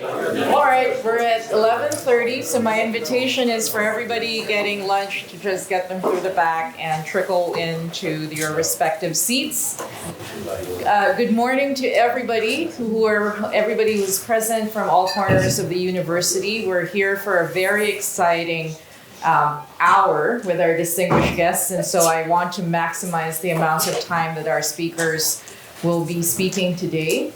All right, we're at 11:30, so my invitation is for everybody getting lunch to just get them through the back and trickle into your respective seats. Good morning to everybody who's present from all corners of the university. We're here for a very exciting hour with our distinguished guests, and so I want to maximize the amount of time that our speakers will be speaking today.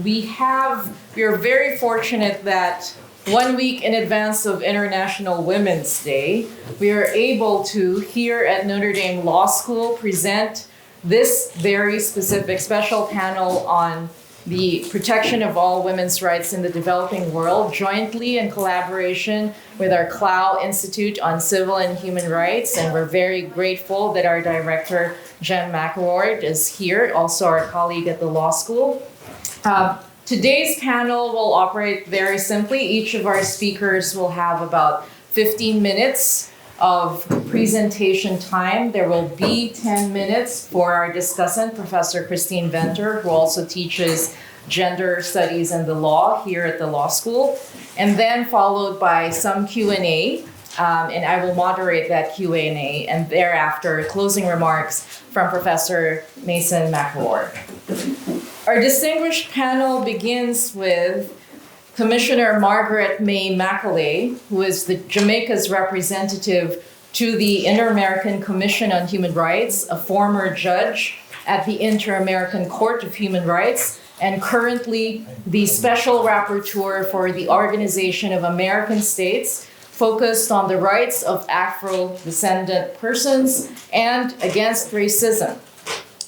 We are very fortunate that 1 week in advance of International Women's Day, we are able to, here at Notre Dame Law School, present this very specific special panel on the protection of all women's rights in the developing world, jointly in collaboration with our Clow Institute on Civil and Human Rights. And we're very grateful that our director, Jen Macaulay, is here, also our colleague at the law school. Today's panel will operate very simply. Each of our speakers will have about 15 minutes of presentation time. There will be 10 minutes for our discussant, Professor Christine Venter, who also teaches gender studies and the law here at the law school, and then followed by some Q&A, and I will moderate that Q&A, and thereafter closing remarks from Professor Mason McAward. Our distinguished panel begins with Commissioner Margarette Macaulay, who is Jamaica's representative to the Inter-American Commission on Human Rights, a former judge at the Inter-American Court of Human Rights, and currently the Special Rapporteur for the Organization of American States, focused on the rights of Afro-descendant persons and against racism.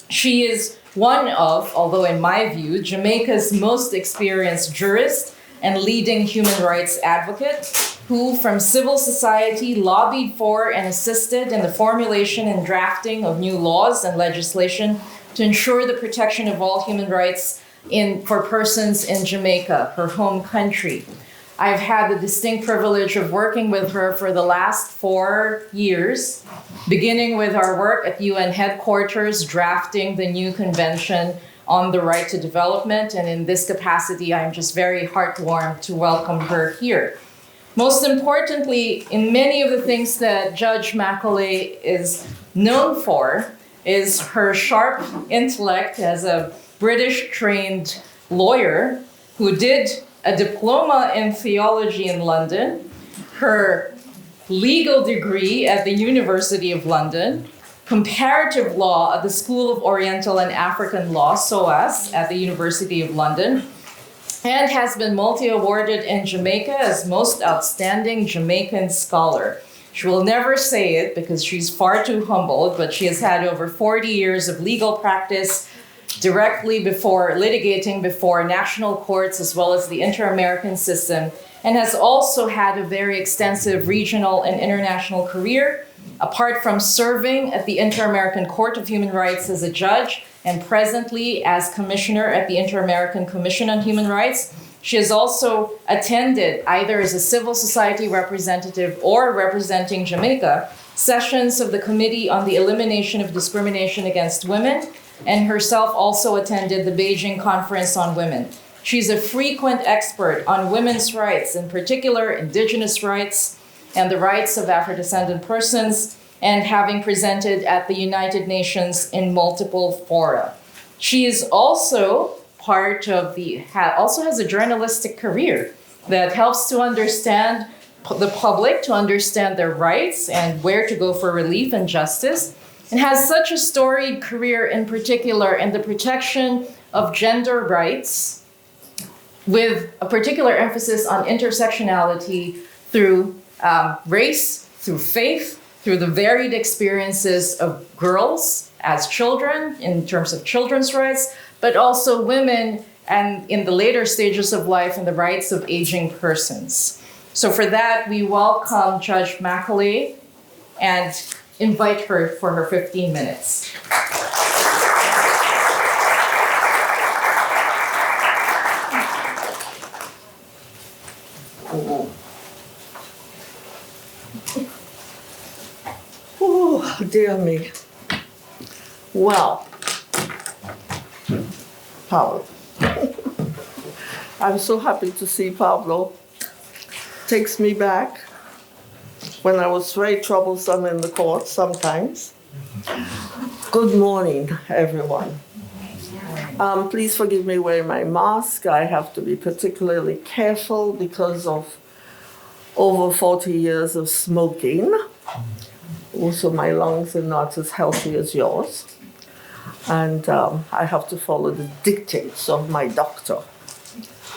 She is one of, although in my view, Jamaica's most experienced jurists and leading human rights advocate, who from civil society lobbied for and assisted in the formulation and drafting of new laws and legislation to ensure the protection of all human rights for persons in Jamaica, her home country. I've had the distinct privilege of working with her for the last 4 years, beginning with our work at UN headquarters, drafting the new convention on the right to development. And in this capacity, I'm just very heartwarmed to welcome her here. Most importantly, in many of the things that Judge Macaulay is known for is her sharp intellect as a British-trained lawyer who did a diploma in theology in London, her legal degree at the University of London, comparative law at the School of Oriental and African Law, SOAS, at the University of London, and has been multi-awarded in Jamaica as most outstanding Jamaican scholar. She will never say it because she's far too humbled, but she has had over 40 years of legal practice litigating before national courts as well as the inter-American system, and has also had a very extensive regional and international career, apart from serving at the Inter-American Court of Human Rights as a judge and presently as commissioner at the Inter-American Commission on Human Rights. She has also attended, either as a civil society representative or representing Jamaica, sessions of the Committee on the Elimination of Discrimination Against Women, and herself also attended the Beijing Conference on Women. She's a frequent expert on women's rights, in particular indigenous rights and the rights of Afro-descendant persons, and having presented at the United Nations in multiple fora. She is also also has a journalistic career that helps to understand the public, to understand their rights and where to go for relief and justice, and has such a storied career in particular in the protection of gender rights, with a particular emphasis on intersectionality through race, through faith, through the varied experiences of girls as children in terms of children's rights, but also women and in the later stages of life and the rights of aging persons. So for that, we welcome Judge Macaulay and invite her for her 15 minutes. Oh, dear me. Well, Paul, I'm so happy to see Pablo. Takes me back when I was very troublesome in the court sometimes. Good morning, everyone. Please forgive me wearing my mask. I have to be particularly careful because of over 40 years of smoking. Also, my lungs are not as healthy as yours. And I have to follow the dictates of my doctor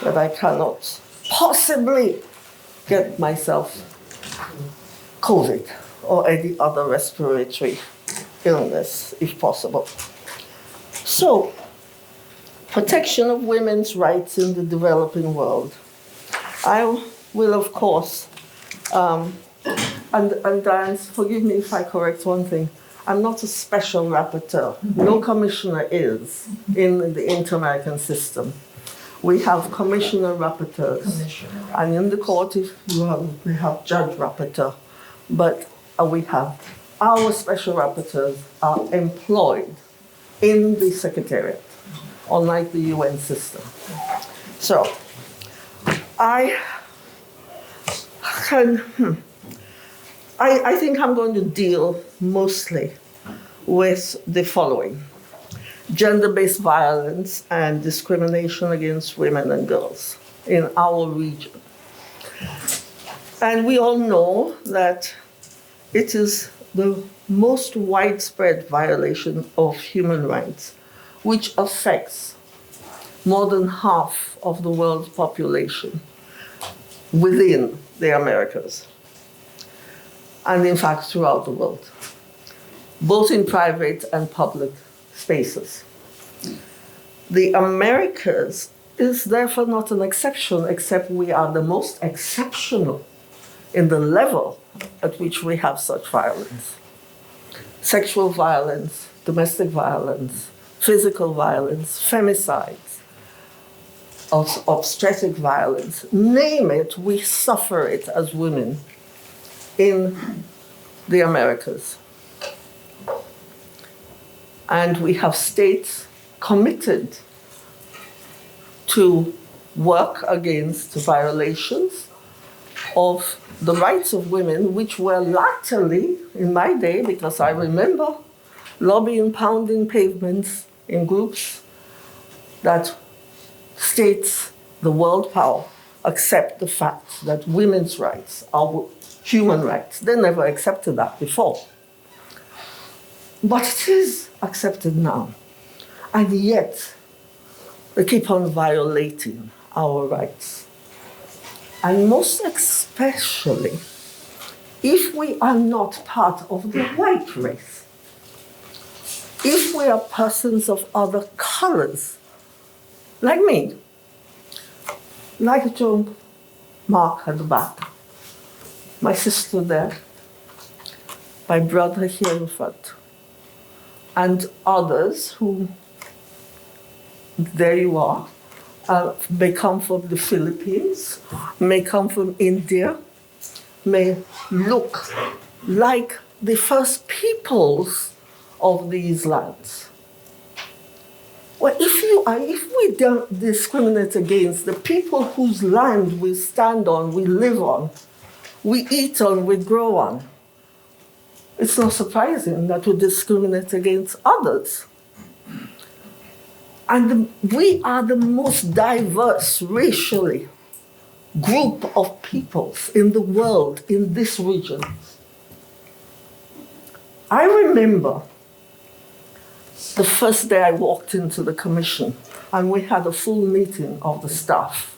that I cannot possibly get myself COVID or any other respiratory illness, if possible. So, protection of women's rights in the developing world. I will, of course, and Diane, forgive me if I correct one thing, I'm not a special rapporteur. No commissioner is in the inter-American system. We have commissioner rapporteurs. And in the court, we have judge rapporteur. But we have our special rapporteurs are employed in the secretariat, unlike the UN system. So, I think I'm going to deal mostly with the following: gender-based violence and discrimination against women and girls in our region. And we all know that it is the most widespread violation of human rights, which affects more than half of the world's population within the Americas, and in fact throughout the world, both in private and public spaces. The Americas is therefore not an exception, except we are the most exceptional in the level at which we have such violence. Sexual violence, domestic violence, physical violence, femicides, obstetric violence, name it, we suffer it as women in the Americas. And we have states committed to work against violations of the rights of women, which were latterly, in my day, because I remember lobbying, pounding pavements in groups that states, the world power, accept the fact that women's rights are human rights. They never accepted that before. But it is accepted now. And yet, they keep on violating our rights. And most especially, if we are not part of the white race, if we are persons of other colors, like me, like Joan Mark at the back, my sister there, my brother here in front, and others who, there you are, may come from the Philippines, may come from India, may look like the first peoples of these lands. Well, if we don't discriminate against the people whose land we stand on, we live on, we eat on, we grow on, it's not surprising that we discriminate against others. And we are the most diverse racially group of peoples in the world, in this region. I remember the first day I walked into the commission and we had a full meeting of the staff.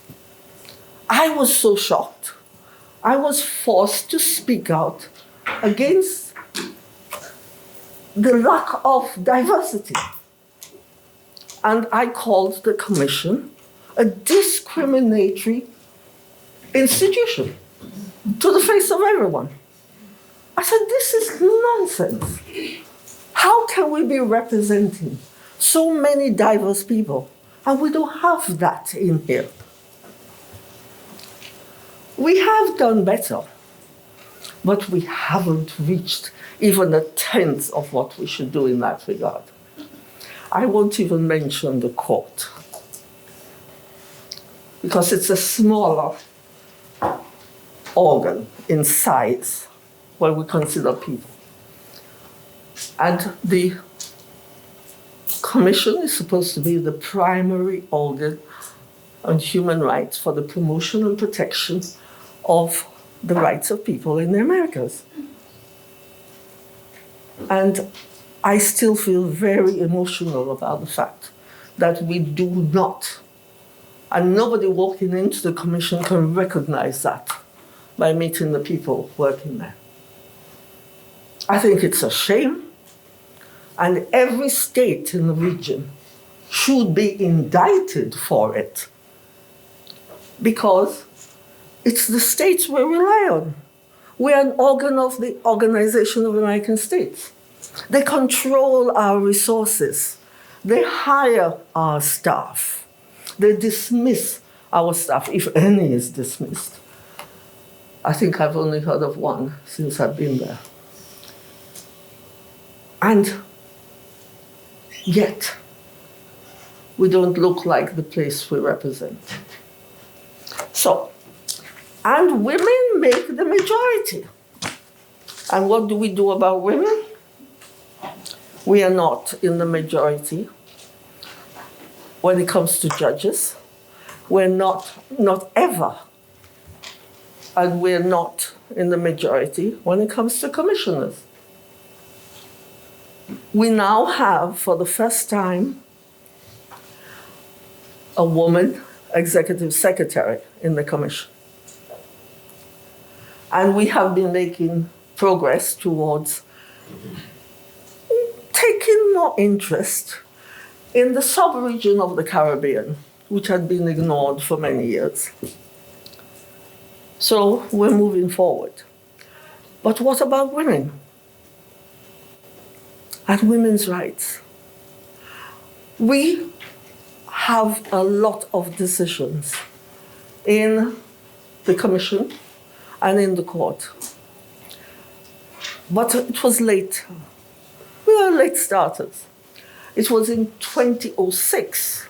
I was so shocked. I was forced to speak out against the lack of diversity. And I called the commission a discriminatory institution to the face of everyone. I said, this is nonsense. How can we be representing so many diverse people and we don't have that in here? We have done better, but we haven't reached even a tenth of what we should do in that regard. I won't even mention the court. because it's a smaller organ in size when we consider people. And the Commission is supposed to be the primary organ on human rights for the promotion and protection of the rights of people in the Americas. And I still feel very emotional about the fact that we do not, and nobody walking into the Commission can recognize that by meeting the people working there. I think it's a shame, and every state in the region should be indicted for it, because it's the states we rely on. We're an organ of the Organization of American States. They control our resources. They hire our staff. They dismiss our staff, if any is dismissed. I think I've only heard of one since I've been there. And yet, we don't look like the place we represent. So, and women make the majority. And what do we do about women? We are not in the majority when it comes to judges. We're not ever. And we're not in the majority when it comes to commissioners. We now have, for the first time, a woman executive secretary in the commission. And we have been making progress towards taking more interest in the sub-region of the Caribbean, which had been ignored for many years. So we're moving forward. But what about women and women's rights? We have a lot of decisions in the Commission and in the court. But it was late. We were late starters. It was in 2006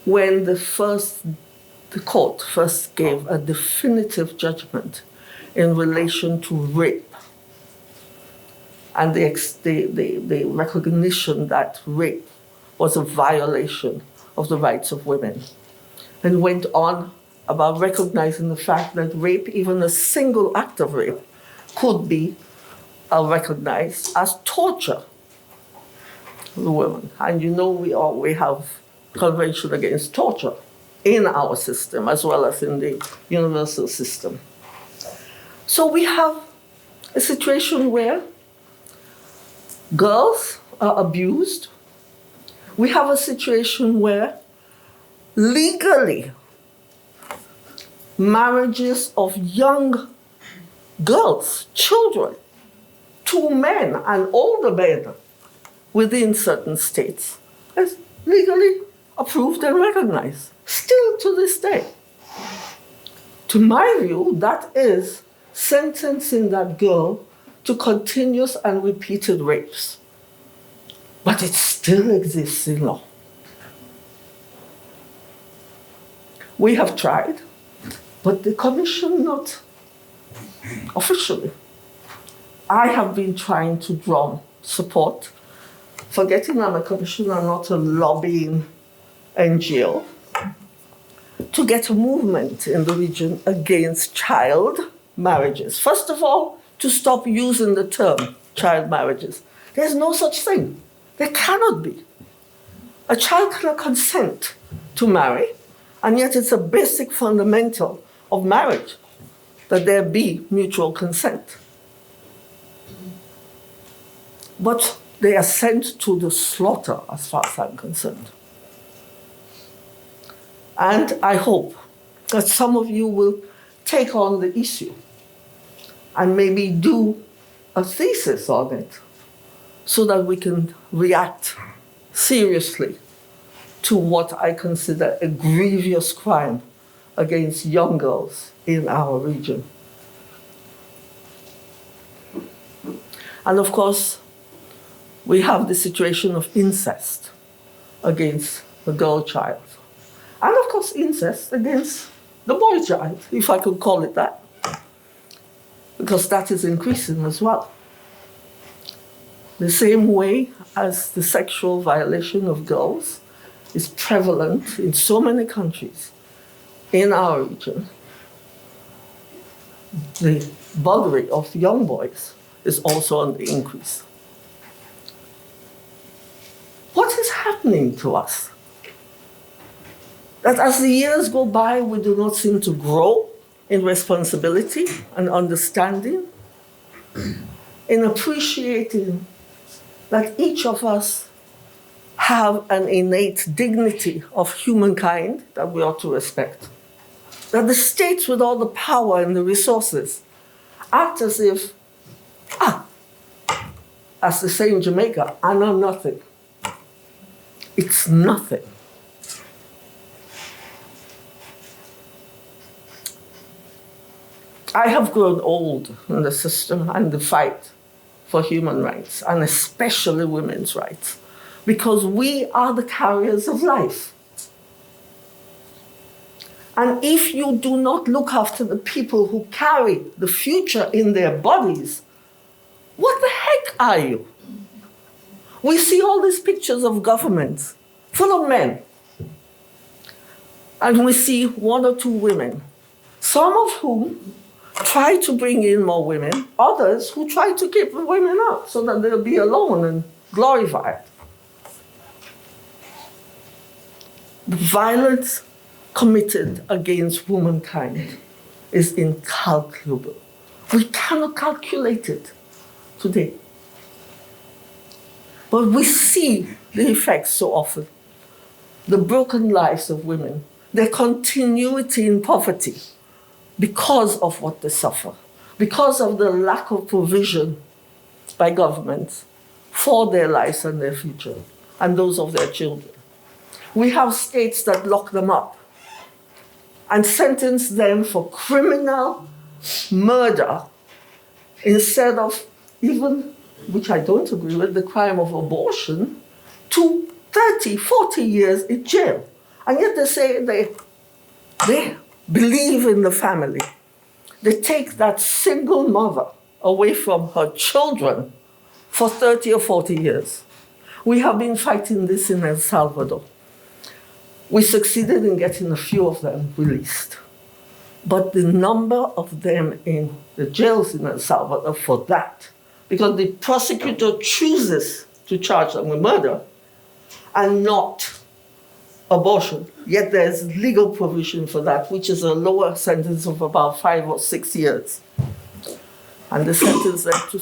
when the court first gave a definitive judgment in relation to rape and the recognition that rape was a violation of the rights of women, and went on about recognizing the fact that rape, even a single act of rape, could be recognized as torture of the women. And you know we have Convention Against Torture in our system as well as in the universal system. So we have a situation where girls are abused. We have a situation where legally marriages of young girls, children, to men and older men within certain states is legally approved and recognized, still to this day. To my view, that is sentencing that girl to continuous and repeated rapes. But it still exists in law. We have tried, but the Commission not officially. I have been trying to draw support, forgetting I'm a commissioner, not a lobbying NGO, to get a movement in the region against child marriages. First of all, to stop using the term child marriages. There's no such thing. There cannot be. A child cannot consent to marry, and yet it's a basic fundamental of marriage that there be mutual consent. But they are sent to the slaughter as far as I'm concerned. And I hope that some of you will take on the issue and maybe do a thesis on it so that we can react seriously to what I consider a grievous crime against young girls in our region. And of course, we have the situation of incest against the girl child. And of course, incest against the boy child, if I could call it that, because that is increasing as well. The same way as the sexual violation of girls is prevalent in so many countries in our region, the buggery of young boys is also on the increase. What is happening to us? That as the years go by, we do not seem to grow in responsibility and understanding, in appreciating that each of us have an innate dignity of humankind that we ought to respect. That the states with all the power and the resources act as if, as they say in Jamaica, I know nothing. It's nothing. I have grown old in the system and the fight for human rights, and especially women's rights, because we are the carriers of life. And if you do not look after the people who carry the future in their bodies, what the heck are you? We see all these pictures of governments full of men, and we see one or two women, some of whom try to bring in more women, others who try to keep the women out so that they'll be alone and glorified. The violence committed against womankind is incalculable. We cannot calculate it today. But we see the effects so often. The broken lives of women, their continuity in poverty because of what they suffer, because of the lack of provision by governments for their lives and their future, and those of their children. We have states that lock them up and sentence them for criminal murder instead of even, which I don't agree with, the crime of abortion, to 30, 40 years in jail. And yet they say they believe in the family. They take that single mother away from her children for 30 or 40 years. We have been fighting this in El Salvador. We succeeded in getting a few of them released. But the number of them in the jails in El Salvador for that, because the prosecutor chooses to charge them with murder and not abortion, yet there's legal provision for that, which is a lower sentence of about 5 or 6 years. And the sentence them to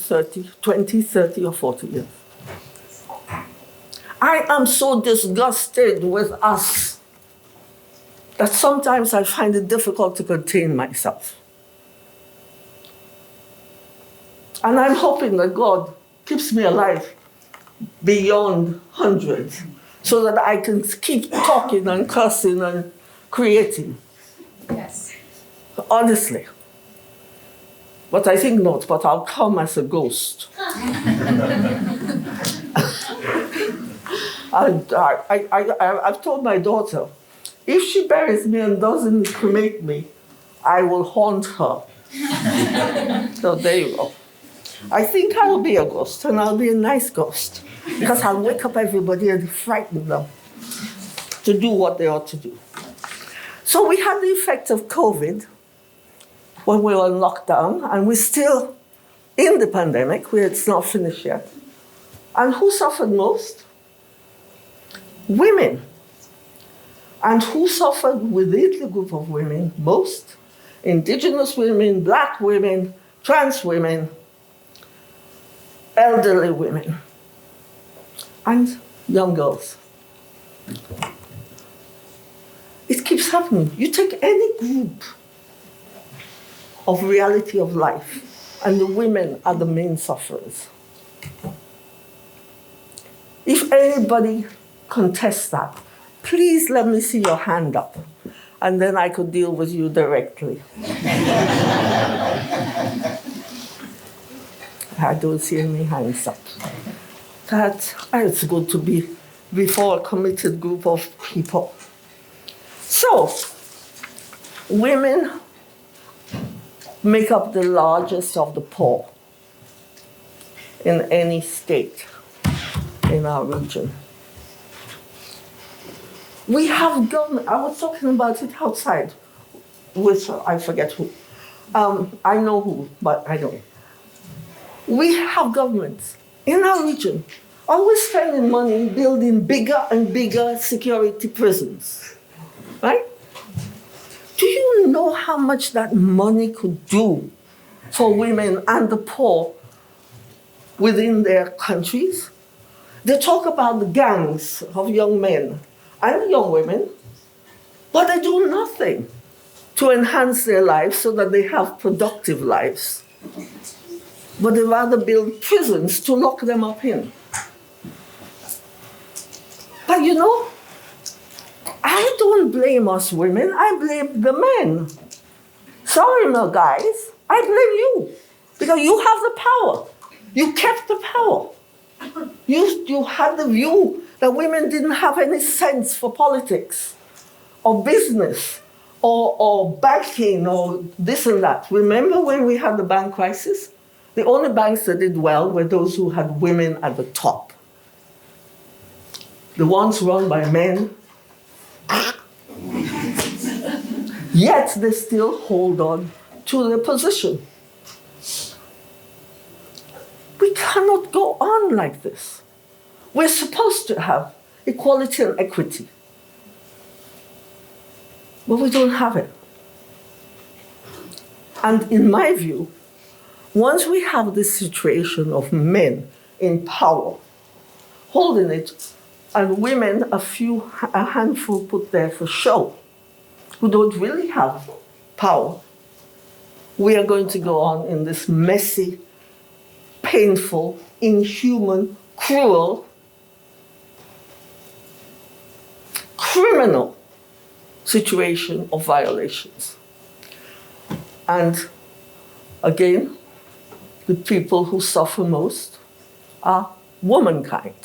20, 30 or 40 years. I am so disgusted with us that sometimes I find it difficult to contain myself. And I'm hoping that God keeps me alive beyond hundreds so that I can keep talking and cursing and creating. Yes. Honestly. But I think not, but I'll come as a ghost. I've told my daughter, if she buries me and doesn't cremate me, I will haunt her. So there you go. I think I will be a ghost, and I'll be a nice ghost, because I'll wake up everybody and frighten them to do what they ought to do. So we had the effect of COVID when we were in lockdown, and we're still in the pandemic, where it's not finished yet. And who suffered most? Women. And who suffered within the group of women most? Indigenous women, black women, trans women, elderly women, and young girls. It keeps happening. You take any group of reality of life, and the women are the main sufferers. If anybody contests that, please let me see your hand up, and then I could deal with you directly. I don't see any hands up. It's good to be before a committed group of people. So, women make up the largest of the poor in any state in our region. We have government, I was talking about it outside with, I forget who. I know who, but I don't. We have governments in our region always spending money building bigger and bigger security prisons, right? Do you know how much that money could do for women and the poor within their countries? They talk about the gangs of young men and young women, but they do nothing to enhance their lives so that they have productive lives. But they rather build prisons to lock them up in. But you know, I don't blame us women, I blame the men. Sorry, no, guys, I blame you. Because you have the power. You kept the power. You had the view that women didn't have any sense for politics or business or banking or this and that. Remember when we had the bank crisis? The only banks that did well were those who had women at the top. The ones run by men, yet they still hold on to their position. We cannot go on like this. We're supposed to have equality and equity, but we don't have it. And in my view, once we have this situation of men in power, holding it, and women, a handful put there for show, who don't really have power, we are going to go on in this messy, painful, inhuman, cruel, criminal situation of violations. And again, the people who suffer most are womankind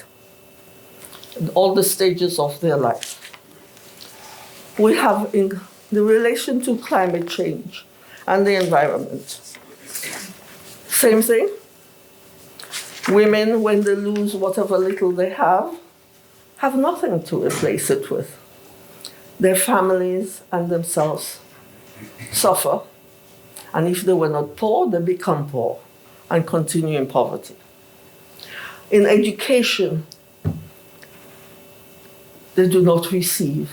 in all the stages of their life. We have in the relation to climate change and the environment. Same thing. Women, when they lose whatever little they have nothing to replace it with. Their families and themselves suffer. And if they were not poor, they become poor and continue in poverty. In education, they do not receive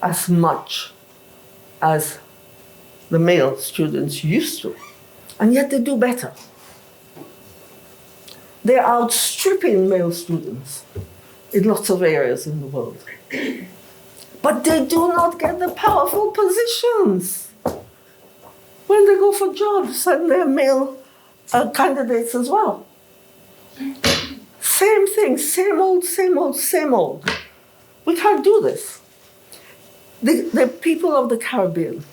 as much as the male students used to, and yet they do better. They're outstripping male students in lots of areas in the world. But they do not get the powerful positions when they go for jobs, and they're male candidates as well. Same thing, same old, same old, same old. We can't do this. The people of the Caribbean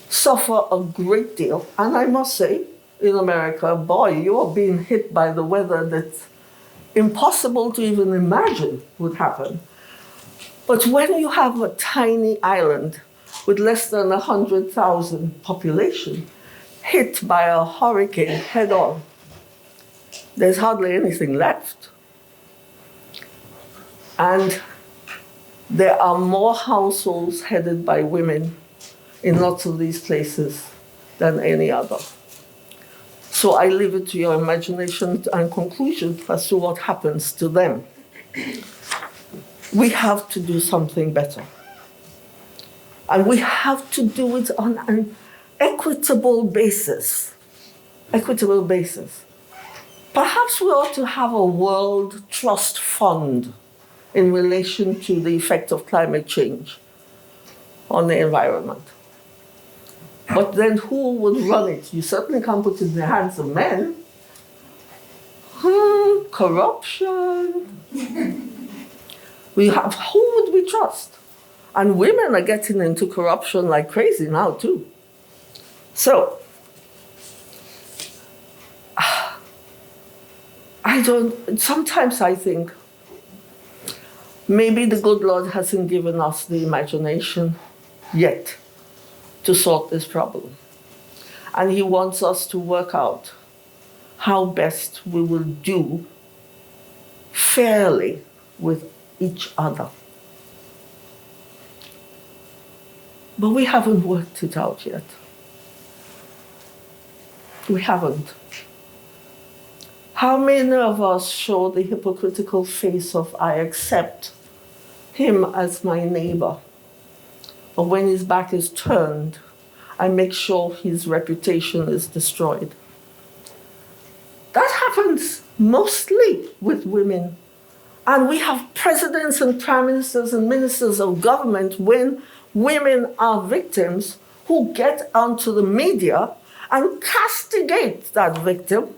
suffer a great deal, and I must say, in America, boy, you are being hit by the weather that's impossible to even imagine would happen. But when you have a tiny island with less than 100,000 population hit by a hurricane head on, there's hardly anything left. And there are more households headed by women in lots of these places than any other. So I leave it to your imagination and conclusion as to what happens to them. We have to do something better. And we have to do it on an equitable basis. Equitable basis. Perhaps we ought to have a World Trust Fund in relation to the effect of climate change on the environment. But then who would run it? You certainly can't put it in the hands of men. Corruption. Who would we trust? And women are getting into corruption like crazy now too. So, sometimes I think Maybe the good Lord hasn't given us the imagination yet to sort this problem. And he wants us to work out how best we will do fairly with each other. But we haven't worked it out yet. We haven't. How many of us show the hypocritical face of I accept him as my neighbor, but when his back is turned, I make sure his reputation is destroyed? That happens mostly with women. And we have presidents and prime ministers and ministers of government when women are victims who get onto the media and castigate that victim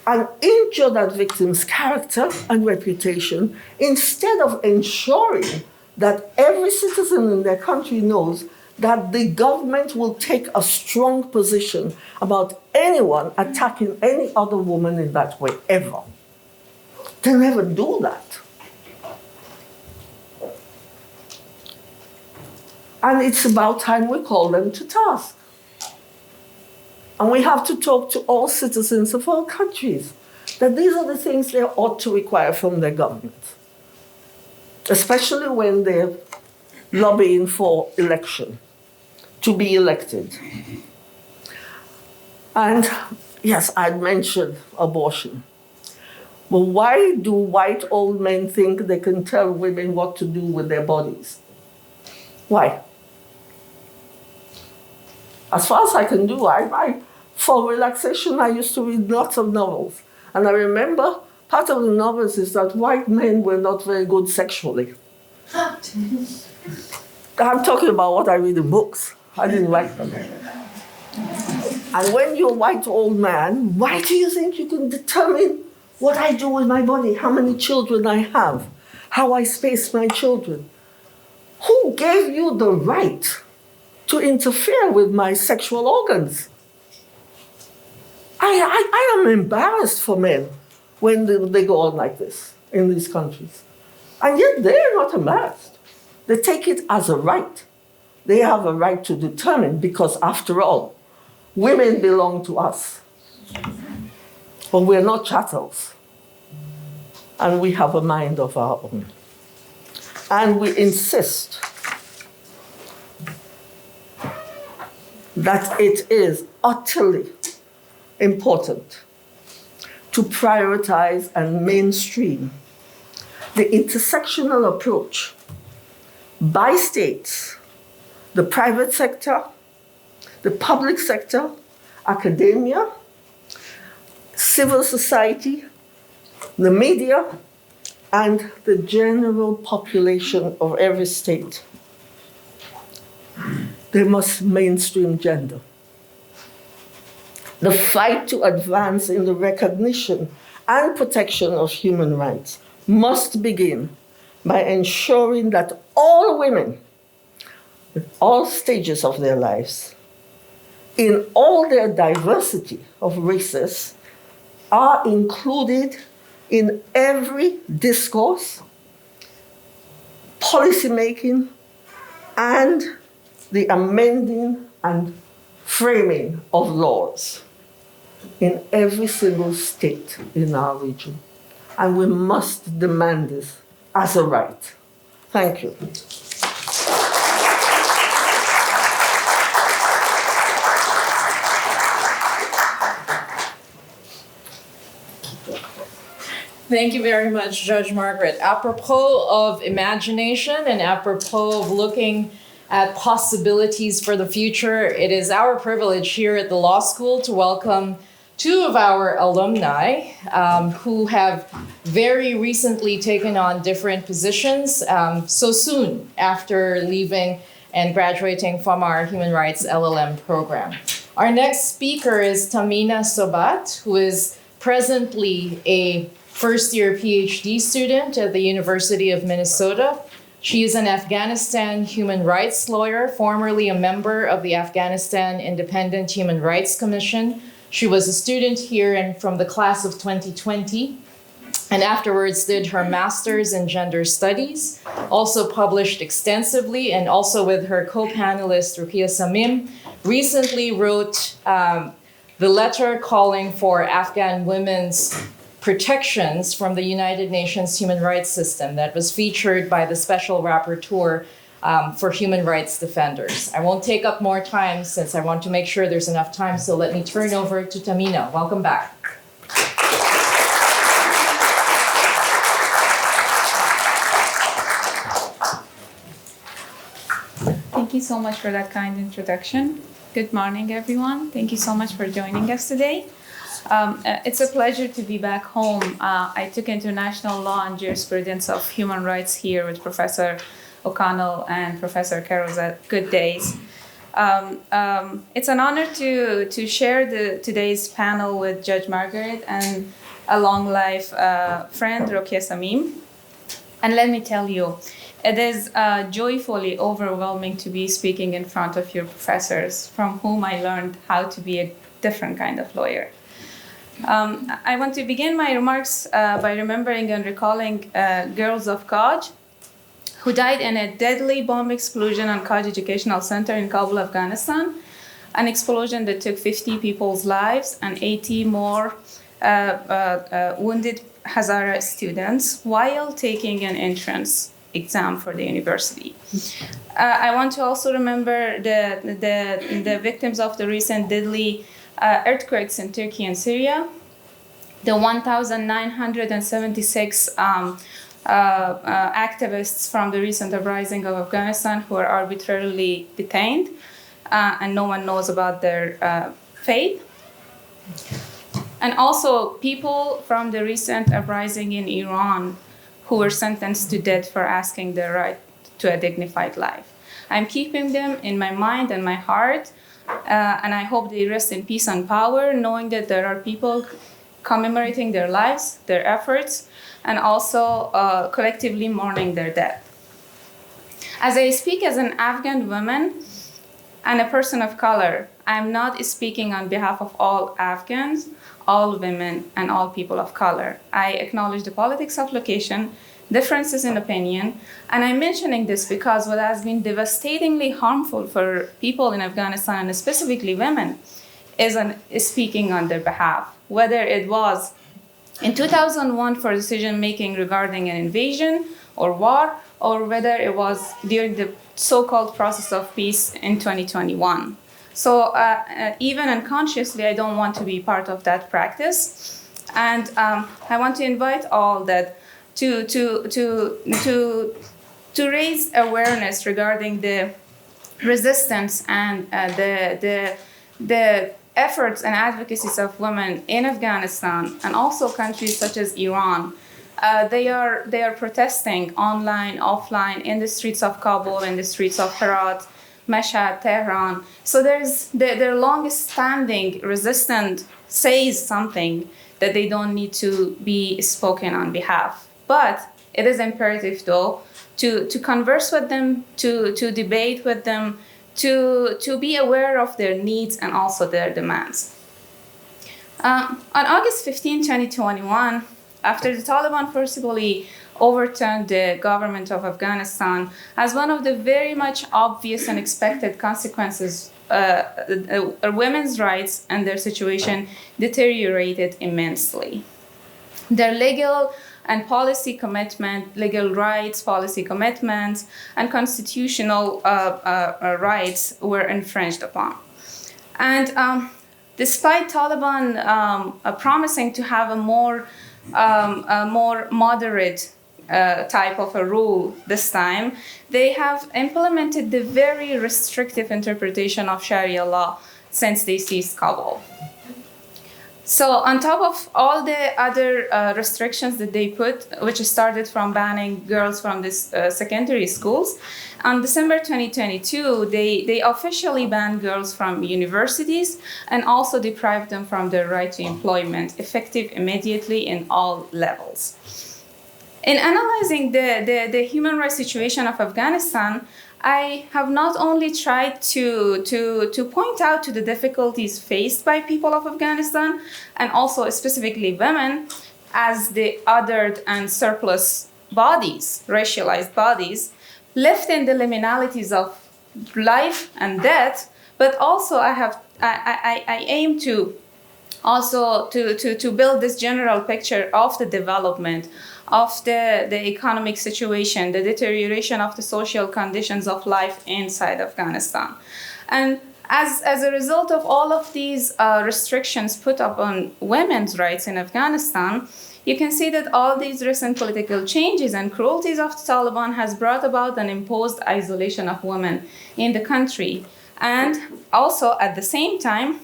and injure that victim's character and reputation instead of ensuring that every citizen in their country knows that the government will take a strong position about anyone attacking any other woman in that way, ever. They never do that. And it's about time we call them to task. And we have to talk to all citizens of all countries that these are the things they ought to require from their government, especially when they're lobbying for election, to be elected. And yes, I'd mentioned abortion. But why do white old men think they can tell women what to do with their bodies? Why? As far as I can do, for relaxation, I used to read lots of novels. And I remember part of the novels is that white men were not very good sexually. I'm talking about what I read in books. I didn't write them. And when you're a white old man, why do you think you can determine what I do with my body, how many children I have, how I space my children? Who gave you the right to interfere with my sexual organs? I am embarrassed for men when they go on like this in these countries. And yet they're not embarrassed. They take it as a right. They have a right to determine because, after all, women belong to us. But we're not chattels. And we have a mind of our own. And we insist that it is utterly important to prioritize and mainstream the intersectional approach by states, the private sector, the public sector, academia, civil society, the media, and the general population of every state. They must mainstream gender. The fight to advance in the recognition and protection of human rights must begin by ensuring that all women, at all stages of their lives, in all their diversity of races, are included in every discourse, policymaking, and the amending and framing of laws in every single state in our region. And we must demand this as a right. Thank you. Thank you very much, Judge Margaret. Apropos of imagination and apropos of looking at possibilities for the future, it is our privilege here at the law school to welcome two of our alumni who have very recently taken on different positions so soon after leaving and graduating from our Human Rights LLM program. Our next speaker is Tamina Sobat, who is presently a first-year PhD student at the University of Minnesota. She is an Afghanistan human rights lawyer, formerly a member of the Afghanistan Independent Human Rights Commission. She was a student here and from the class of 2020. and afterwards did her master's in gender studies, also published extensively, and also with her co-panelist Ruqia Samim, recently wrote the letter calling for Afghan women's protections from the United Nations human rights system that was featured by the Special Rapporteur for Human Rights Defenders. I won't take up more time since I want to make sure there's enough time, so let me turn over to Tamina. Welcome back. Thank you so much for that kind introduction. Good morning, everyone. Thank you so much for joining us today. It's a pleasure to be back home. I took international law and jurisprudence of human rights here with Professor O'Connell and Professor Carroll's at Good Days. It's an honor to share today's panel with Judge Margaret and a long life friend, Ruqia Samim. And let me tell you, it is joyfully overwhelming to be speaking in front of your professors, from whom I learned how to be a different kind of lawyer. I want to begin my remarks by remembering and recalling girls of Kaj, who died in a deadly bomb explosion on Kaj Educational Center in Kabul, Afghanistan, an explosion that took 50 people's lives and 80 more wounded Hazara students while taking an entrance exam for the university. I want to also remember the victims of the recent deadly earthquakes in Turkey and Syria, the 1,976 activists from the recent uprising of Afghanistan who are arbitrarily detained, and no one knows about their fate. And also people from the recent uprising in Iran who were sentenced to death for asking their right to a dignified life. I'm keeping them in my mind and my heart, and I hope they rest in peace and power, knowing that there are people commemorating their lives, their efforts, and also collectively mourning their death. As I speak as an Afghan woman and a person of color, I'm not speaking on behalf of all Afghans, all women, and all people of color. I acknowledge the politics of location, differences in opinion, and I'm mentioning this because what has been devastatingly harmful for people in Afghanistan, and specifically women, is speaking on their behalf. Whether it was in 2001 for decision-making regarding an invasion or war, or whether it was during the so-called process of peace in 2021. So even unconsciously, I don't want to be part of that practice. And I want to invite all that to raise awareness regarding the resistance and the efforts and advocacies of women in Afghanistan and also countries such as Iran. They are protesting online, offline, in the streets of Kabul, in the streets of Herat, Mashhad, Tehran. So their longest-standing resistance says something that they don't need to be spoken on behalf. But it is imperative, though, to converse with them, to debate with them, to be aware of their needs and also their demands. On August 15, 2021, after the Taliban forcibly overturned the government of Afghanistan, as one of the very much obvious and expected consequences, women's rights and their situation deteriorated immensely. Their legal and policy commitment, legal rights, policy commitments, and constitutional rights were infringed upon. And despite Taliban promising to have a more moderate type of a rule this time, they have implemented the very restrictive interpretation of Sharia law since they seized Kabul. So on top of all the other restrictions that they put, which started from banning girls from this secondary schools, on December 2022, they officially banned girls from universities and also deprived them from their right to employment, effective immediately in all levels. In analyzing the human rights situation of Afghanistan, I have not only tried to point out to the difficulties faced by people of Afghanistan and also specifically women, as the othered and surplus bodies, racialized bodies, left in the liminalities of life and death. But also I aim to also to build this general picture of the development of the economic situation, the deterioration of the social conditions of life inside Afghanistan. And as a result of all of these restrictions put upon women's rights in Afghanistan, you can see that all these recent political changes and cruelties of the Taliban has brought about an imposed isolation of women in the country. And also at the same time,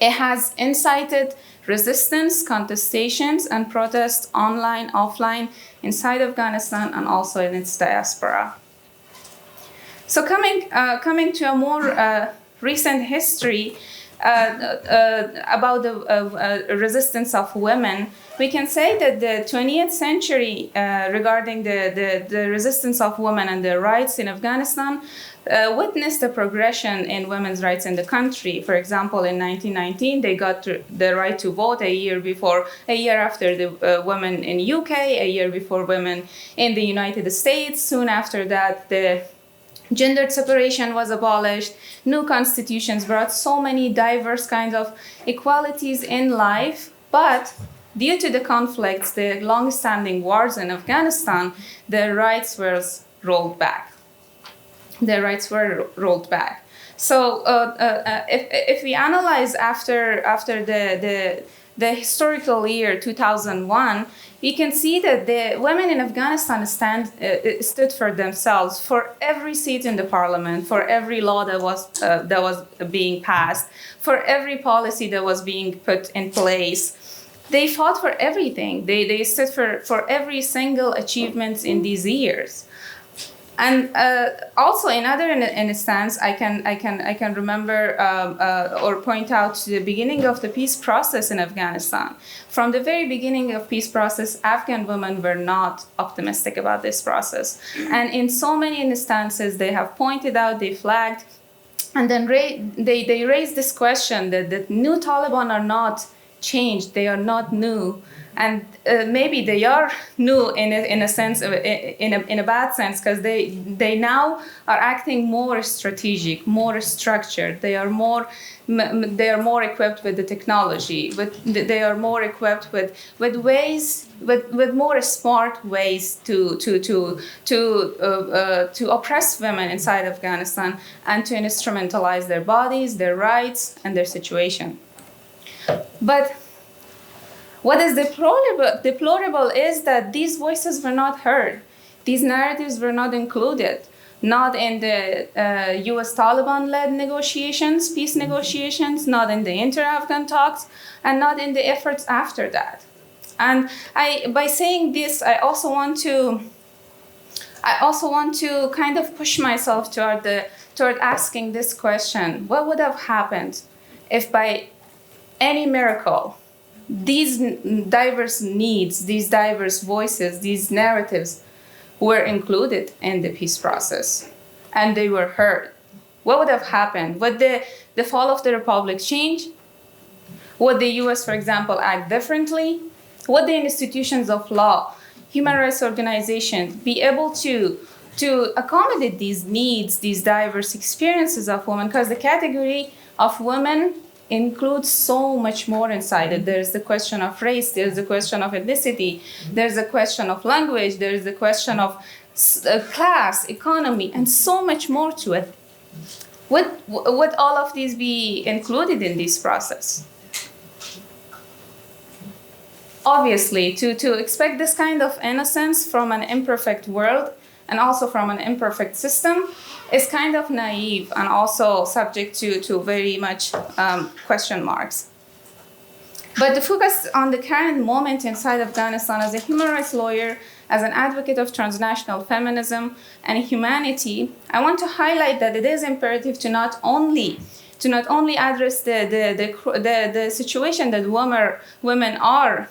it has incited resistance, contestations, and protests online, offline, inside Afghanistan, and also in its diaspora. So coming to a more recent history about the resistance of women, we can say that the 20th century regarding the resistance of women and their rights in Afghanistan witnessed a progression in women's rights in the country. For example, in 1919, they got the right to vote a year after the women in UK, a year before women in the United States. Soon after that, the gendered separation was abolished. New constitutions brought so many diverse kinds of equalities in life, but due to the conflicts, the long-standing wars in Afghanistan, their rights were rolled back. So if we analyze after the historical year 2001, we can see that the women in Afghanistan stood for themselves for every seat in the parliament, for every law that was being passed, for every policy that was being put in place. They fought for everything. They stood for every single achievement in these years. And also in other instance, I can remember or point out to the beginning of the peace process in Afghanistan. From the very beginning of peace process, Afghan women were not optimistic about this process. And in so many instances, they have pointed out, they flagged, and then they raised this question that the new Taliban are not changed, they are not new. And maybe they are new in a sense, in a bad sense, because they now are acting more strategic, more structured. They are more equipped with the technology. They are more equipped with ways, with more smart ways to oppress women inside Afghanistan and to instrumentalize their bodies, their rights, and their situation. But what is deplorable is that these voices were not heard. These narratives were not included, not in the US Taliban-led negotiations, peace negotiations, not in the inter-Afghan talks, and not in the efforts after that. And by saying this, I also want to kind of push myself toward asking this question: what would have happened if by any miracle these diverse needs, these diverse voices, these narratives were included in the peace process and they were heard? What would have happened? Would the fall of the republic change? Would the US, for example, act differently? Would the institutions of law, human rights organizations be able to accommodate these needs, these diverse experiences of women? Because the category of women includes so much more inside it. There's the question of race, there's the question of ethnicity, there's the question of language, there's the question of class, economy, and so much more to it. Would all of these be included in this process? Obviously, to expect this kind of innocence from an imperfect world and also from an imperfect system is kind of naive and also subject to very much question marks. But to focus on the current moment inside Afghanistan, as a human rights lawyer, as an advocate of transnational feminism and humanity, I want to highlight that it is imperative to not only address the situation that women are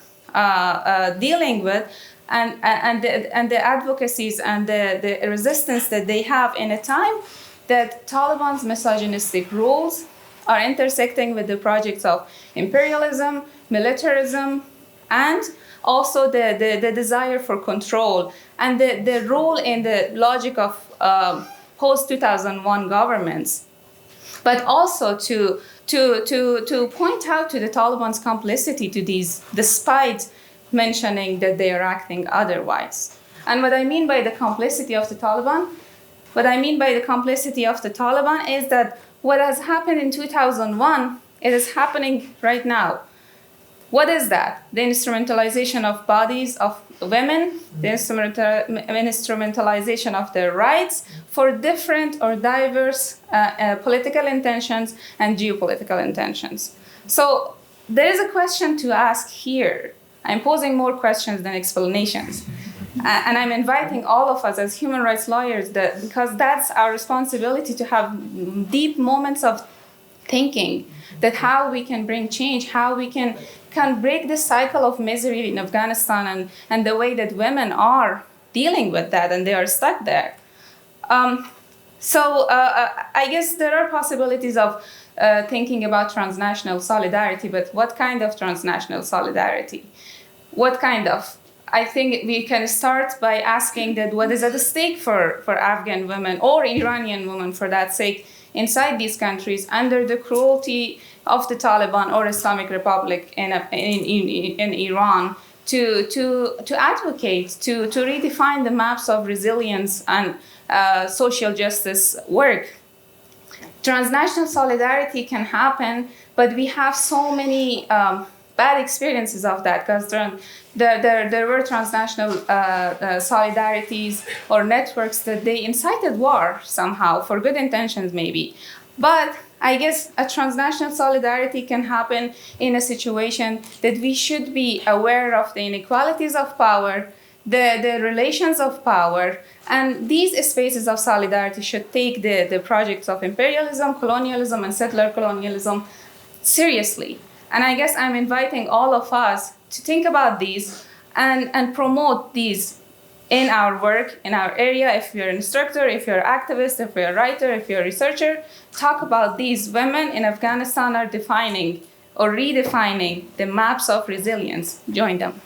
dealing with, and the advocacies and the resistance that they have in a time that Taliban's misogynistic rules are intersecting with the projects of imperialism, militarism, and also the desire for control and the role in the logic of post-2001 governments, but also to point out to the Taliban's complicity to these, despite mentioning that they are acting otherwise. And what I mean by the complicity of the Taliban, is that what has happened in 2001, it is happening right now. What is that? The instrumentalization of bodies of women, the instrumentalization of their rights for different or diverse political intentions and geopolitical intentions. So there is a question to ask here. I'm posing more questions than explanations. And I'm inviting all of us as human rights lawyers, because that's our responsibility, to have deep moments of thinking that how we can bring change, how we can break the cycle of misery in Afghanistan and the way that women are dealing with that and they are stuck there. So I guess there are possibilities of thinking about transnational solidarity, but what kind of transnational solidarity? What kind of? I think we can start by asking that what is at stake for Afghan women or Iranian women, for that sake, inside these countries under the cruelty of the Taliban or Islamic Republic in Iran, to advocate, to redefine the maps of resilience and social justice work. Transnational solidarity can happen, but we have so many bad experiences of that, because there were transnational solidarities or networks that they incited war somehow for good intentions maybe. But I guess a transnational solidarity can happen in a situation that we should be aware of the inequalities of power, the relations of power, and these spaces of solidarity should take the projects of imperialism, colonialism, and settler colonialism seriously. And I guess I'm inviting all of us to think about these and promote these in our work, in our area. If you're an instructor, if you're an activist, if you're a writer, if you're a researcher, talk about these. Women in Afghanistan are defining or redefining the maps of resilience. Join them.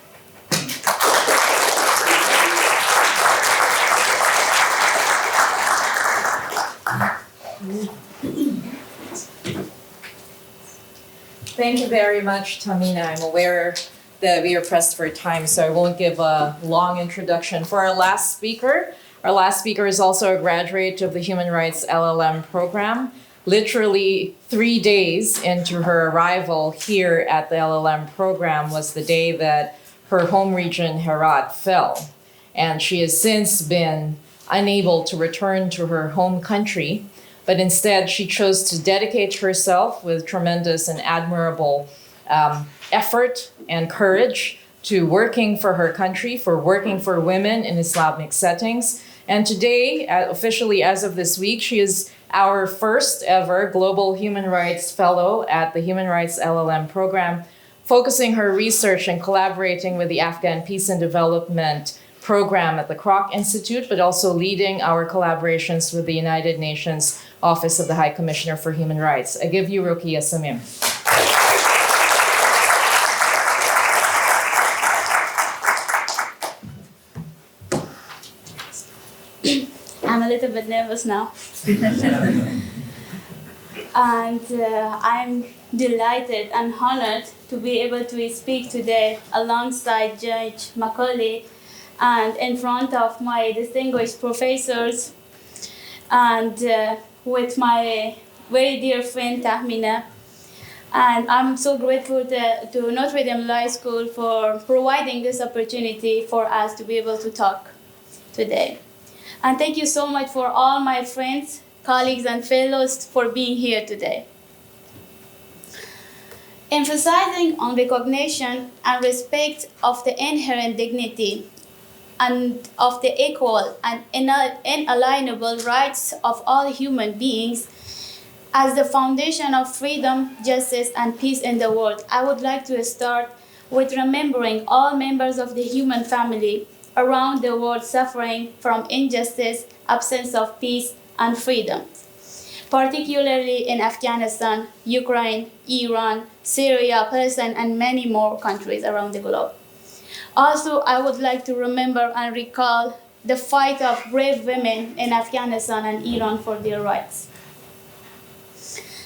Thank you very much, Tamina. I'm aware that we are pressed for time, so I won't give a long introduction. For our last speaker is also a graduate of the Human Rights LLM program. Literally 3 days into her arrival here at the LLM program was the day that her home region, Herat, fell. And she has since been unable to return to her home country, but instead she chose to dedicate herself with tremendous and admirable effort and courage to working for her country, for working for women in Islamic settings. And today, officially as of this week, she is our first ever Global Human Rights Fellow at the Human Rights LLM program, focusing her research and collaborating with the Afghan Peace and Development program at the Kroc Institute, but also leading our collaborations with the United Nations Office of the High Commissioner for Human Rights. I give you Rukia Samim. I'm a little bit nervous now. And I'm delighted and honored to be able to speak today alongside Judge Macaulay and in front of my distinguished professors and with my very dear friend Tahmina. And I'm so grateful to Notre Dame Law School for providing this opportunity for us to be able to talk today. And thank you so much for all my friends, colleagues, and fellows for being here today. Emphasizing on recognition and respect of the inherent dignity and of the equal and inalienable rights of all human beings as the foundation of freedom, justice, and peace in the world, I would like to start with remembering all members of the human family around the world suffering from injustice, absence of peace, and freedom. particularly in Afghanistan, Ukraine, Iran, Syria, Palestine, and many more countries around the globe. Also, I would like to remember and recall the fight of brave women in Afghanistan and Iran for their rights.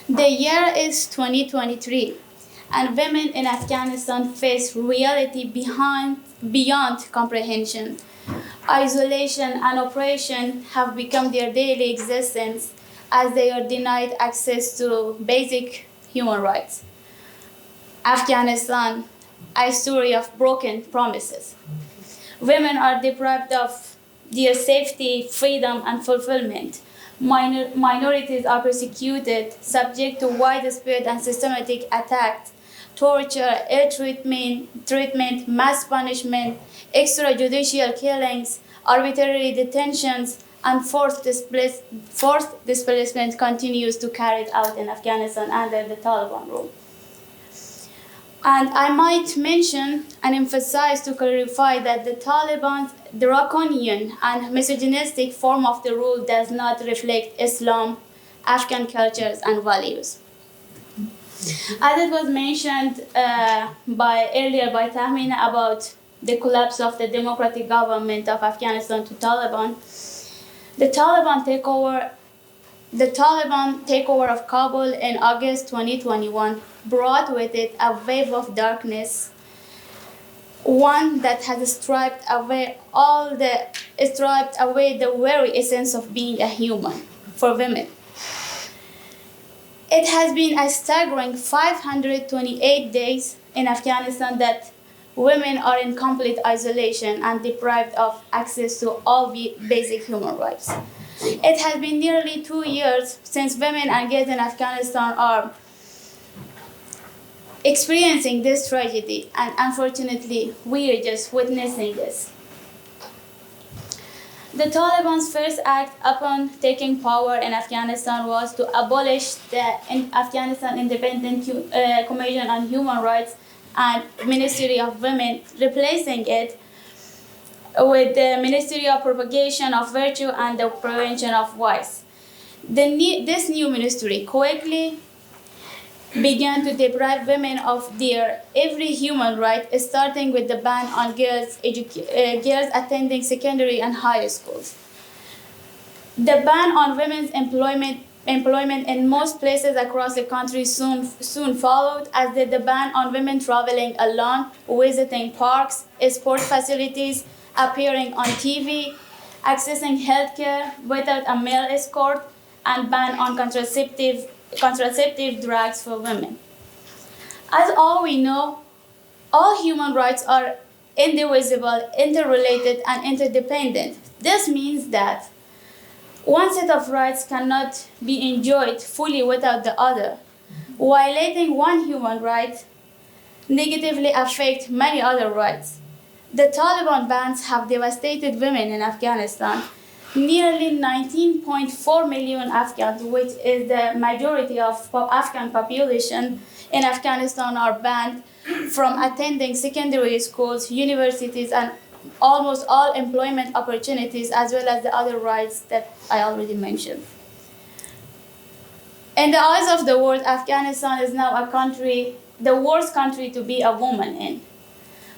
The year is 2023, and women in Afghanistan face reality beyond comprehension. Isolation and oppression have become their daily existence as they are denied access to basic human rights. Afghanistan, a story of broken promises. Women are deprived of their safety, freedom, and fulfillment. Minorities are persecuted, subject to widespread and systematic attacks, torture, ill treatment, mass punishment, extrajudicial killings, arbitrary detentions, and forced displacement continues to carry out in Afghanistan under the Taliban rule. And I might mention and emphasize to clarify that the Taliban's draconian and misogynistic form of the rule does not reflect Islam, Afghan cultures, and values. As it was mentioned earlier by Tahmina about the collapse of the democratic government of Afghanistan to Taliban, the Taliban takeover of Kabul in August 2021 brought with it a wave of darkness, one that has stripped away the very essence of being a human for women. It has been a staggering 528 days in Afghanistan that women are in complete isolation and deprived of access to all basic human rights. It has been nearly 2 years since women and girls in Afghanistan are experiencing this tragedy, and unfortunately, we are just witnessing this. The Taliban's first act upon taking power in Afghanistan was to abolish the Afghanistan Independent Commission on Human Rights and Ministry of Women, replacing it with the Ministry of Propagation of Virtue and the Prevention of Vice. This new ministry quickly began to deprive women of their every human right, starting with the ban on girls attending secondary and high schools. The ban on women's employment in most places across the country soon followed, as did the ban on women traveling alone, visiting parks, sport facilities, appearing on TV, accessing healthcare without a male escort, and ban on contraceptive drugs for women. As all we know, all human rights are indivisible, interrelated, and interdependent. This means that one set of rights cannot be enjoyed fully without the other. Violating one human right negatively affects many other rights. The Taliban bans have devastated women in Afghanistan. Nearly 19.4 million Afghans, which is the majority of Afghan population in Afghanistan, are banned from attending secondary schools, universities, and almost all employment opportunities, as well as the other rights that I already mentioned. In the eyes of the world, Afghanistan is now the worst country to be a woman in.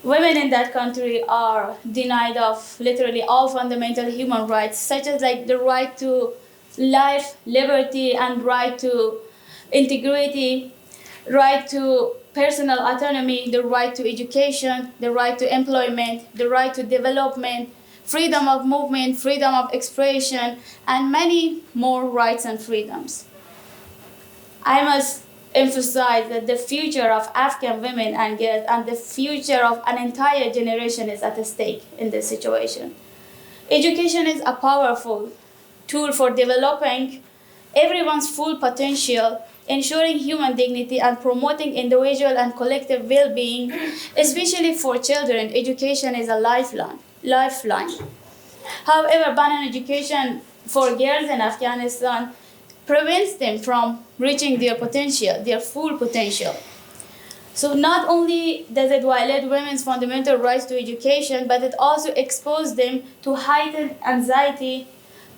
Women in that country are denied of literally all fundamental human rights, such as like the right to life, liberty, and right to integrity, right to personal autonomy, the right to education, the right to employment, the right to development, freedom of movement, freedom of expression, and many more rights and freedoms. I must emphasize that the future of Afghan women and girls and the future of an entire generation is at stake in this situation. Education is a powerful tool for developing everyone's full potential, ensuring human dignity, and promoting individual and collective well-being, especially for children. Education is a lifeline. However, banning education for girls in Afghanistan prevents them from reaching their potential, their full potential. So not only does it violate women's fundamental rights to education, but it also exposes them to heightened anxiety,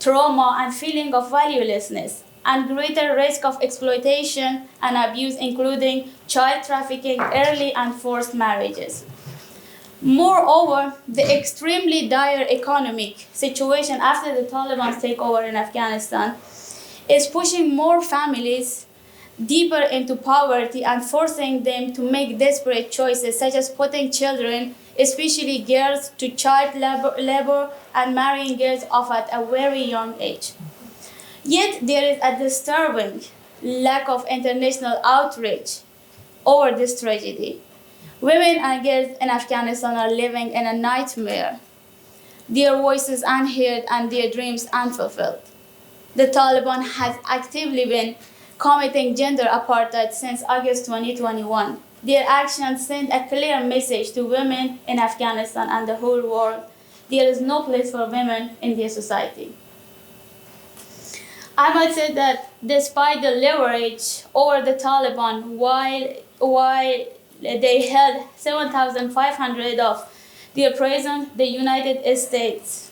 trauma, and feeling of valuelessness. and greater risk of exploitation and abuse, including child trafficking, early and forced marriages. Moreover, the extremely dire economic situation after the Taliban's takeover in Afghanistan is pushing more families deeper into poverty and forcing them to make desperate choices, such as putting children, especially girls, to child labor and marrying girls off at a very young age. Yet there is a disturbing lack of international outrage over this tragedy. Women and girls in Afghanistan are living in a nightmare, their voices unheard and their dreams unfulfilled. The Taliban has actively been committing gender apartheid since August 2021. Their actions send a clear message to women in Afghanistan and the whole world. There is no place for women in their society. I might say that despite the leverage over the Taliban, while they held 7,500 of their prisoners, the United States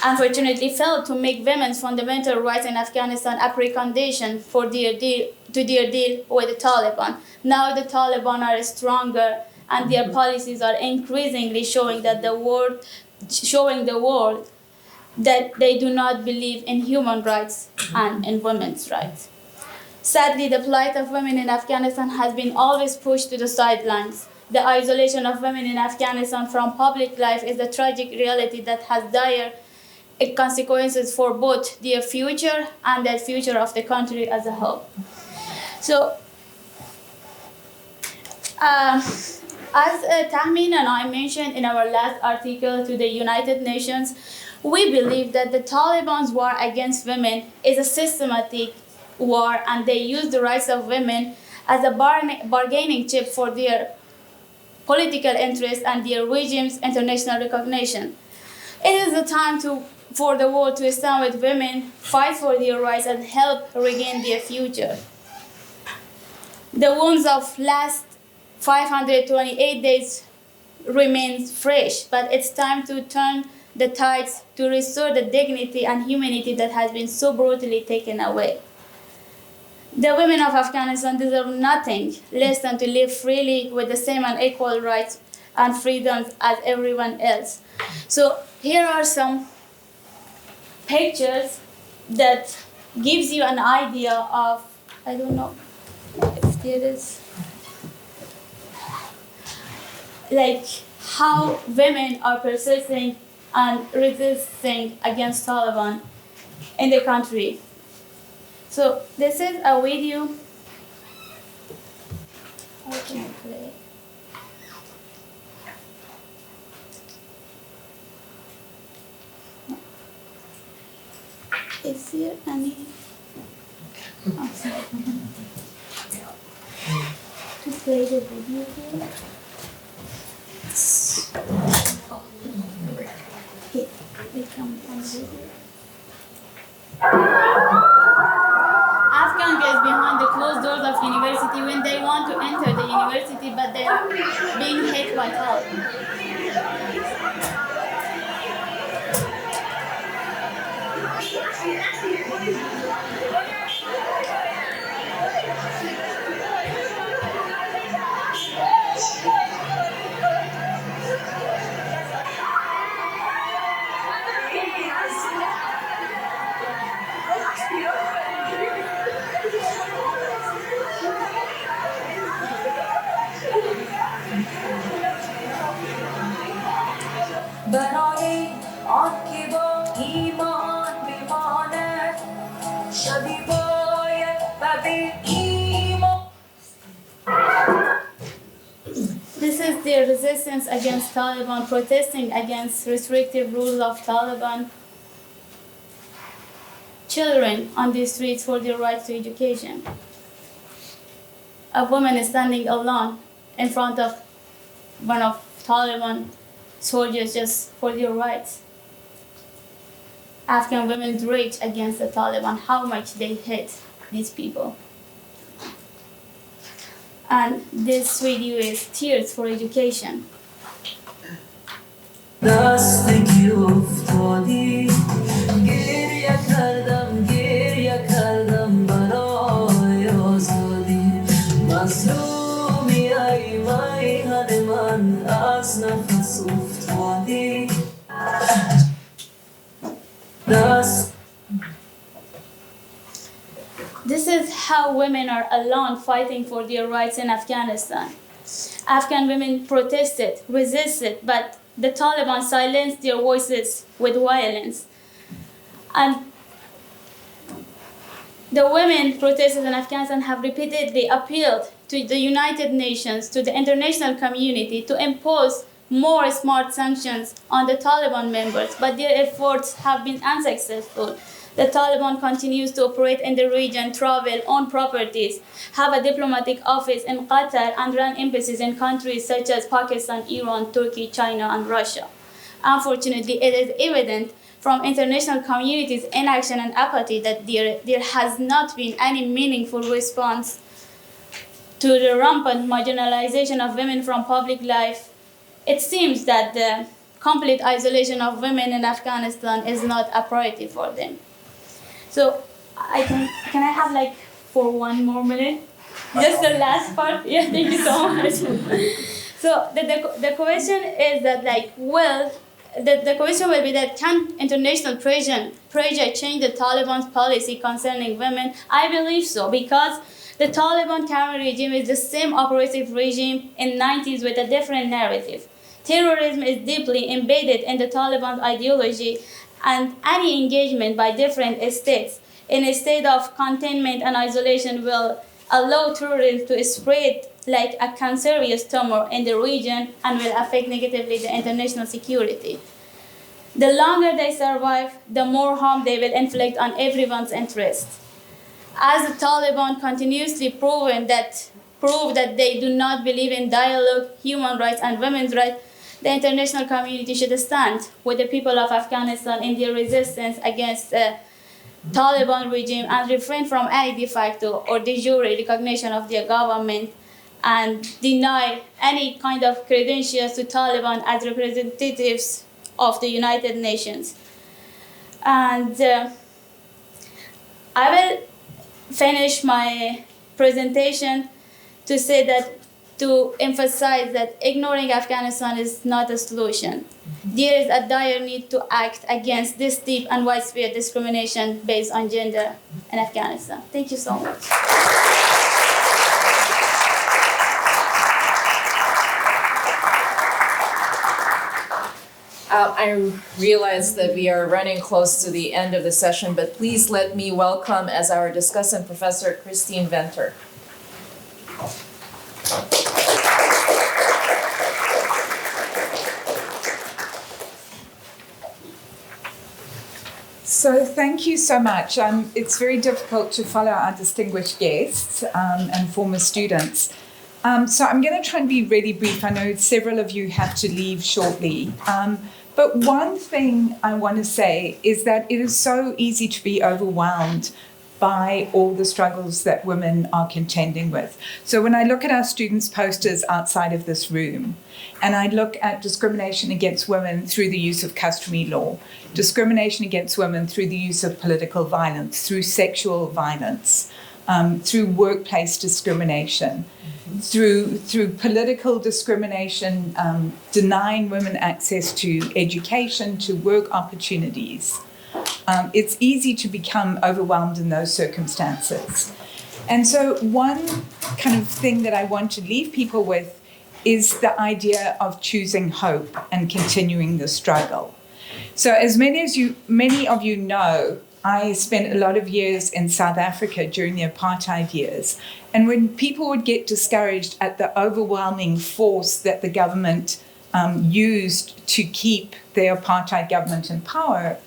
unfortunately failed to make women's fundamental rights in Afghanistan a precondition for their deal with the Taliban. Now the Taliban are stronger and their policies are increasingly showing the world that they do not believe in human rights and in women's rights. Sadly, the plight of women in Afghanistan has been always pushed to the sidelines. The isolation of women in Afghanistan from public life is a tragic reality that has dire consequences for both their future and the future of the country as a whole. So, as Tahmin and I mentioned in our last article to the United Nations, we believe that the Taliban's war against women is a systematic war, and they use the rights of women as a bargaining chip for their political interests and their regime's international recognition. It is the time for the world to stand with women, fight for their rights, and help regain their future. The wounds of last 528 days remain fresh, but it's time to turn the tides to restore the dignity and humanity that has been so brutally taken away. The women of Afghanistan deserve nothing less than to live freely with the same and equal rights and freedoms as everyone else. So here are some pictures that gives you an idea of, I don't know if there is, like how women are persisting and resisting against Taliban in the country. So this is a video. How can I play? Is there any? Oh, sorry. To play the video here. Okay, we come on the video. Afghan girls behind the closed doors of university when they want to enter the university, but they are being hit by Taliban. برای آن که با ایمان بماند شبی باید و به ایمان. This is their resistance against Taliban, protesting against restrictive rules of Taliban. Children on the streets for their right to education. A woman is standing alone in front of one of Taliban soldiers just for their rights. Afghan women's rage against the Taliban, how much they hate these people. And this video is Tears for Education. دست کی افتادی گریه کردم گریه کردم مظلومي أي ماي هدمان أصنع خصوف وادي This is how women are alone fighting for their rights in Afghanistan. Afghan women protested, resisted, but the Taliban silenced their voices with violence. And the women protesters in Afghanistan have repeatedly appealed to the United Nations, to the international community, to impose more smart sanctions on the Taliban members, but their efforts have been unsuccessful. The Taliban continues to operate in the region, travel, own properties, have a diplomatic office in Qatar, and run embassies in countries such as Pakistan, Iran, Turkey, China, and Russia. Unfortunately, it is evident from international community's inaction and apathy that there has not been any meaningful response to the rampant marginalization of women from public life. It seems that the complete isolation of women in Afghanistan is not a priority for them. So can I have like for 1 more minute? Just the last part. Yeah, thank you so much. So the question is that the question will be that can international pressure change the Taliban's policy concerning women? I believe so, because the Taliban current regime is the same oppressive regime in 90s with a different narrative. Terrorism is deeply embedded in the Taliban's ideology, and any engagement by different states in a state of containment and isolation will allow terrorism to spread like a cancerous tumor in the region and will affect negatively the international security. The longer they survive, the more harm they will inflict on everyone's interest. As the Taliban continuously prove that they do not believe in dialogue, human rights, and women's rights, the international community should stand with the people of Afghanistan in their resistance against the Taliban regime and refrain from any de facto or de jure recognition of their government and deny any kind of credentials to Taliban as representatives of the United Nations. And I will finish my presentation to emphasize that ignoring Afghanistan is not a solution. There is a dire need to act against this deep and widespread discrimination based on gender in Afghanistan. Thank you so much. I realize that we are running close to the end of the session, but please let me welcome as our discussant Professor Christine Venter. So thank you so much. It's very difficult to follow our distinguished guests and former students. So I'm going to try and be really brief. I know several of you have to leave shortly. But one thing I want to say is that it is so easy to be overwhelmed by all the struggles that women are contending with. So when I look at our students' posters outside of this room, and I look at discrimination against women through the use of customary law, discrimination against women through the use of political violence, through sexual violence, through workplace discrimination, through political discrimination, denying women access to education, to work opportunities. It's easy to become overwhelmed in those circumstances. And so one kind of thing that I want to leave people with is the idea of choosing hope and continuing the struggle. So as many of you know, I spent a lot of years in South Africa during the apartheid years. And when people would get discouraged at the overwhelming force that the government used to keep the apartheid government in power,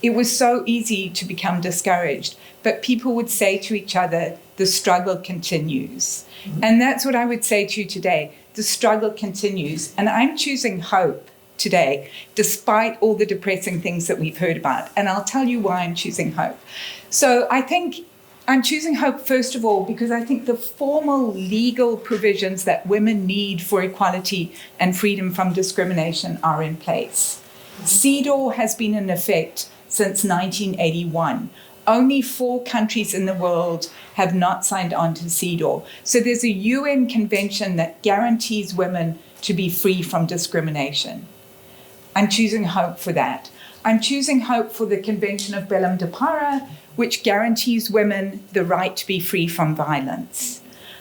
it was so easy to become discouraged. But people would say to each other, the struggle continues. And that's what I would say to you today. The struggle continues. And I'm choosing hope today, despite all the depressing things that we've heard about. And I'll tell you why I'm choosing hope. So I think I'm choosing hope, first of all, because I think the formal legal provisions that women need for equality and freedom from discrimination are in place. CEDAW has been in effect since 1981. only 4 countries in the world have not signed on to CEDAW. So there's a UN convention that guarantees women to be free from discrimination. I'm choosing hope for that. I'm choosing hope for the Convention of Belém de Pará, which guarantees women the right to be free from violence.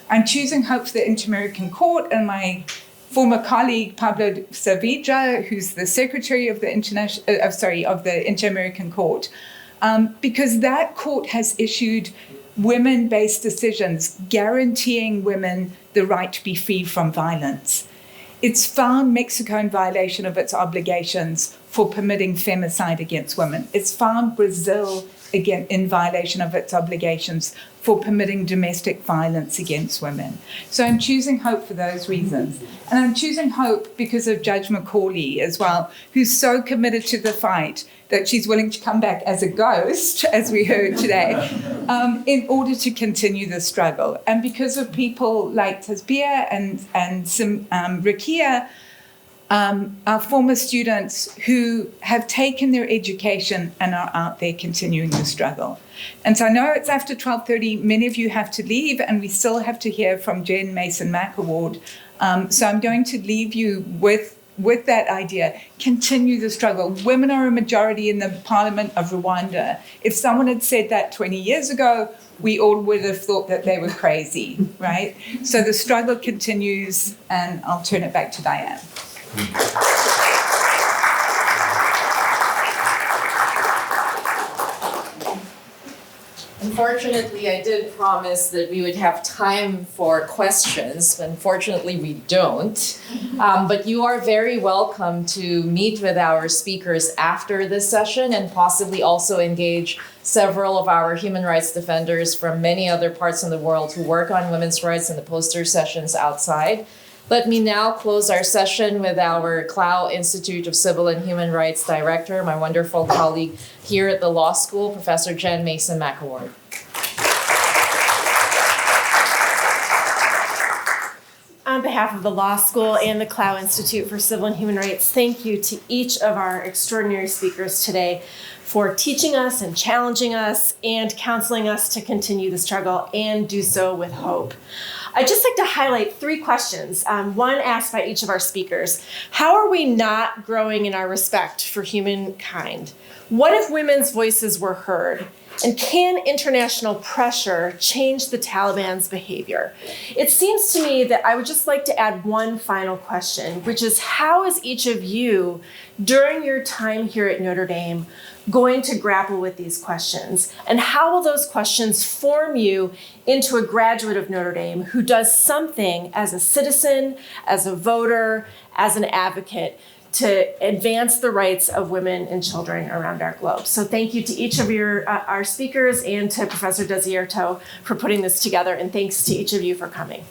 I'm choosing hope for the Inter-American Court, and my former colleague Pablo Saavedra, who's the secretary of the Inter-American Court, because that court has issued women-based decisions guaranteeing women the right to be free from violence. It's found Mexico in violation of its obligations for permitting femicide against women. It's found Brazil again in violation of its obligations for permitting domestic violence against women. So I'm choosing hope for those reasons. And I'm choosing hope because of Judge Macaulay as well, who's so committed to the fight that she's willing to come back as a ghost, as we heard today, in order to continue the struggle. And because of people like Tasbih and Rakia, our former students who have taken their education and are out there continuing the struggle. And so I know it's after 12:30, many of you have to leave, and we still have to hear from Jen Mason-McAward. So I'm going to leave you with that idea. Continue the struggle. Women are a majority in the parliament of Rwanda. If someone had said that 20 years ago, we all would have thought that they were crazy, right? So the struggle continues, and I'll turn it back to Diane. Unfortunately, I did promise that we would have time for questions. Unfortunately, we don't. But you are very welcome to meet with our speakers after this session and possibly also engage several of our human rights defenders from many other parts of the world who work on women's rights in the poster sessions outside. Let me now close our session with our Clow Institute of Civil and Human Rights Director, my wonderful colleague here at the law school, Professor Jen Mason-McAward. On behalf of the law school and the Clow Institute for Civil and Human Rights, thank you to each of our extraordinary speakers today for teaching us and challenging us and counseling us to continue the struggle and do so with hope. I'd just like to highlight 3 questions, one asked by each of our speakers. How are we not growing in our respect for humankind? What if women's voices were heard? And can international pressure change the Taliban's behavior? It seems to me that I would just like to add one final question, which is how is each of you, during your time here at Notre Dame, going to grapple with these questions? And how will those questions form you into a graduate of Notre Dame who does something as a citizen, as a voter, as an advocate to advance the rights of women and children around our globe? So thank you to each of our speakers and to Professor Desierto for putting this together, and thanks to each of you for coming.